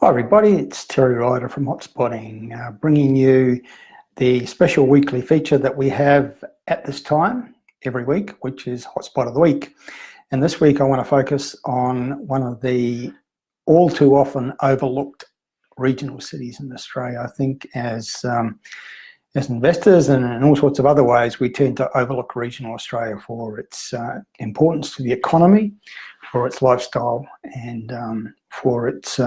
Hi everybody, it's Terry Ryder from Hotspotting, bringing you the special weekly feature that we have at this time every week, which is Hotspot of the Week. And this week I want to focus on one of the all too often overlooked regional cities in Australia. I think as investors and in all sorts of other ways, we tend to overlook regional Australia for its importance to the economy, for its lifestyle, and for its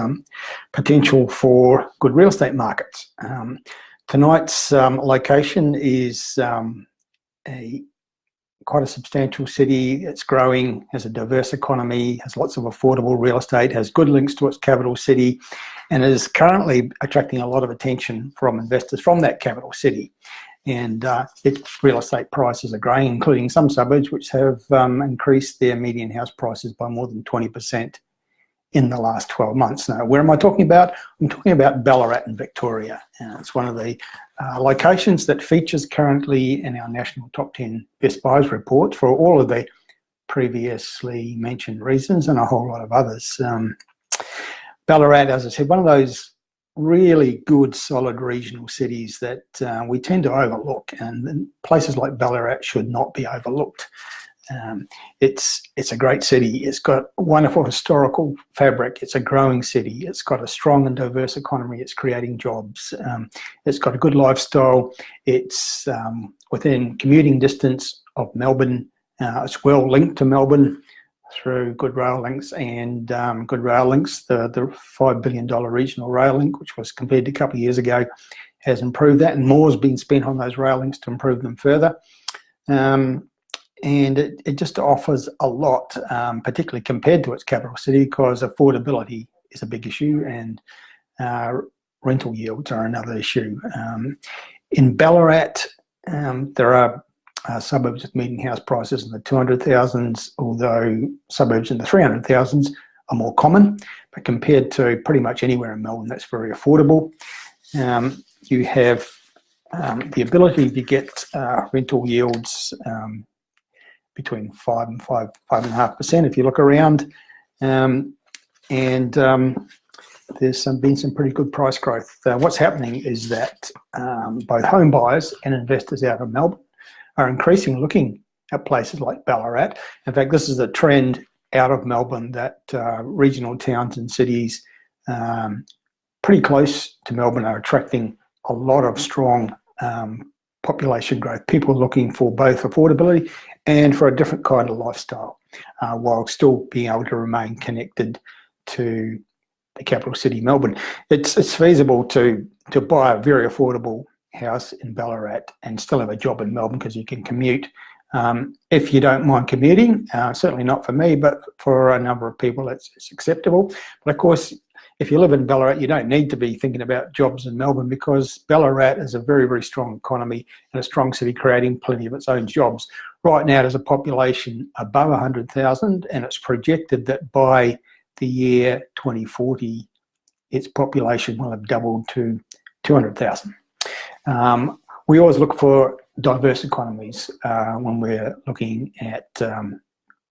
potential for good real estate markets. Tonight's location is quite a substantial city. It's growing, has a diverse economy, has lots of affordable real estate, has good links to its capital city, and is currently attracting a lot of attention from investors from that capital city. And its real estate prices are growing, including some suburbs which have increased their median house prices by more than 20% in the last 12 months. Now, where am I talking about? I'm talking about Ballarat in Victoria. It's one of the locations that features currently in our National Top 10 Best Buys report for all of the previously mentioned reasons and a whole lot of others. Ballarat, as I said, one of those really good, solid regional cities that we tend to overlook, and places like Ballarat should not be overlooked. It's a great city. It's got a wonderful historical fabric. It's a growing city. It's got a strong and diverse economy. It's creating jobs. It's got a good lifestyle. It's within commuting distance of Melbourne. It's well linked to Melbourne through good rail links and good rail links. The $5 billion regional rail link, which was completed a couple of years ago, has improved that, and more has been spent on those rail links to improve them further. And it just offers a lot, particularly compared to its capital city, because affordability is a big issue and rental yields are another issue. In Ballarat, there are suburbs with median house prices in the 200,000s, although suburbs in the 300,000s are more common. But compared to pretty much anywhere in Melbourne, that's very affordable. You have the ability to get rental yields between 5 and 5.5% if you look around, and there's been some pretty good price growth. What's happening is that both home buyers and investors out of Melbourne are increasingly looking at places like Ballarat. In fact, this is a trend out of Melbourne that regional towns and cities pretty close to Melbourne are attracting a lot of strong population growth. People are looking for both affordability and for a different kind of lifestyle, while still being able to remain connected to the capital city, Melbourne. It's feasible to buy a very affordable house in Ballarat and still have a job in Melbourne, because you can commute. If you don't mind commuting, certainly not for me, but for a number of people it's acceptable. But of course, if you live in Ballarat, you don't need to be thinking about jobs in Melbourne, because Ballarat is a very, very strong economy and a strong city creating plenty of its own jobs. Right now, there's a population above 100,000, and it's projected that by the year 2040, its population will have doubled to 200,000. We always look for diverse economies when we're looking at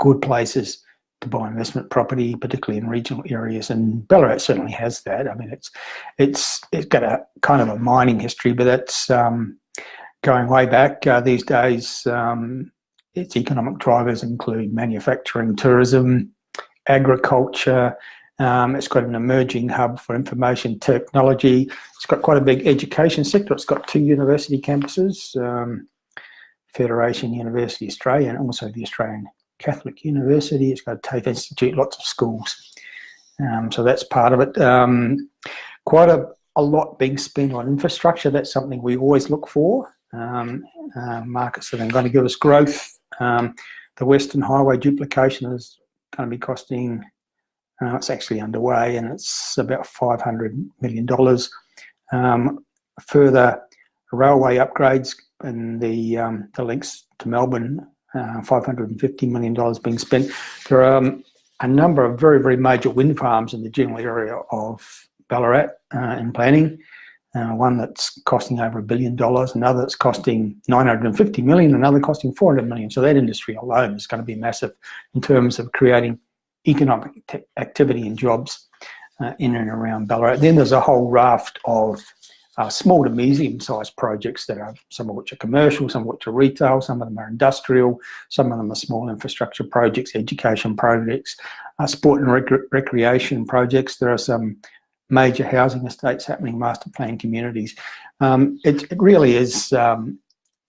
good places to buy investment property, particularly in regional areas, and Ballarat certainly has that. I mean, it's got a kind of a mining history, but that's going way back. These days, its economic drivers include manufacturing, tourism, agriculture. It's got an emerging hub for information technology. It's got quite a big education sector. It's got 2 university campuses, Federation University Australia and also the Australian Catholic University. It's got a TAFE Institute, lots of schools. So that's part of it. Quite a lot being spent on infrastructure. That's something we always look for. Markets that are going to give us growth. The Western Highway duplication is going to be costing, it's actually underway, and it's about $500 million. Further railway upgrades and the links to Melbourne, $550 million being spent. There are a number of very, very major wind farms in the general area of Ballarat in planning. One that's costing over $1 billion, another that's costing $950 million, another costing $400 million. So that industry alone is going to be massive in terms of creating economic activity and jobs. in and around Ballarat. Then there's a whole raft of small to medium-sized projects that are, some of which are commercial, some of which are retail, some of them are industrial, some of them are small infrastructure projects, education projects, sport and recreation projects. There are some major housing estates happening, master plan communities. It really is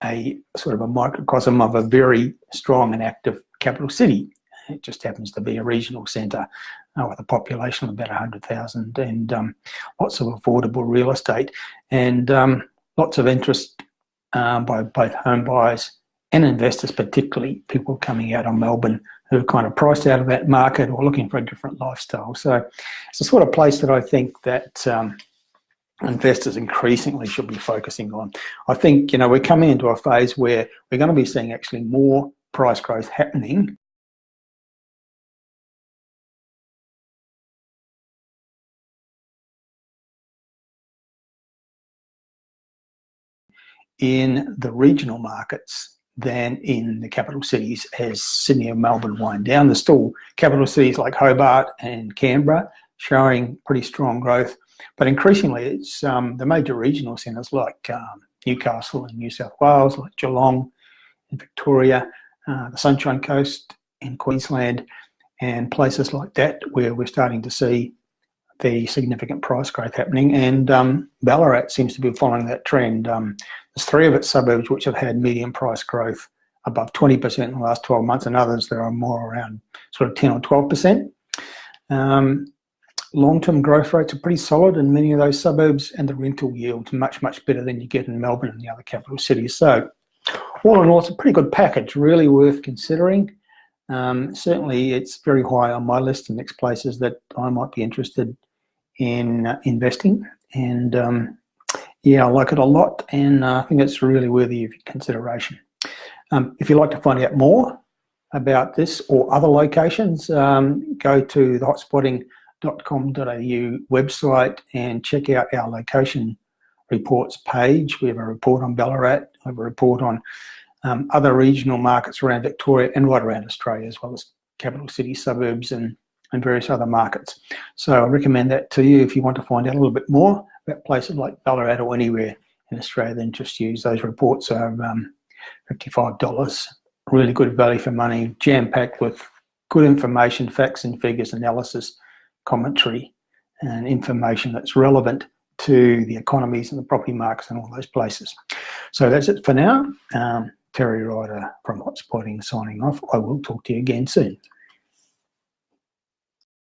a sort of a microcosm of a very strong and active capital city. It just happens to be a regional centre with a population of about 100,000 and lots of affordable real estate and lots of interest by both home buyers and investors, particularly people coming out of Melbourne who are kind of priced out of that market or looking for a different lifestyle. So it's the sort of place that I think that investors increasingly should be focusing on. I think, you know, we're coming into a phase where we're going to be seeing actually more price growth happening in the regional markets than in the capital cities as Sydney and Melbourne wind down. There's still capital cities like Hobart and Canberra showing pretty strong growth, but increasingly it's the major regional centres like Newcastle in New South Wales, like Geelong in Victoria, the Sunshine Coast in Queensland, and places like that where we're starting to see the significant price growth happening, and Ballarat seems to be following that trend. There's 3 of its suburbs which have had median price growth above 20% in the last 12 months, and others that are more around sort of 10 or 12%. Long-term growth rates are pretty solid in many of those suburbs, and the rental yields much, much better than you get in Melbourne and the other capital cities. So all in all, it's a pretty good package, really worth considering. Certainly it's very high on my list of next places that I might be interested in investing, and yeah, I like it a lot, and I think it's really worthy of consideration. If you'd like to find out more about this or other locations, go to the hotspotting.com.au website and check out our location reports page. We have a report on Ballarat, we have a report on other regional markets around Victoria and right around Australia, as well as capital city suburbs and various other markets. So I recommend that to you if you want to find out a little bit more about places like Ballarat or anywhere in Australia. Then just use those reports. Are $55, really good value for money, jam-packed with good information, facts and figures, analysis, commentary, and information that's relevant to the economies and the property markets and all those places. So that's it for now. Terry Ryder from Hotspotting signing off. I will talk to you again soon.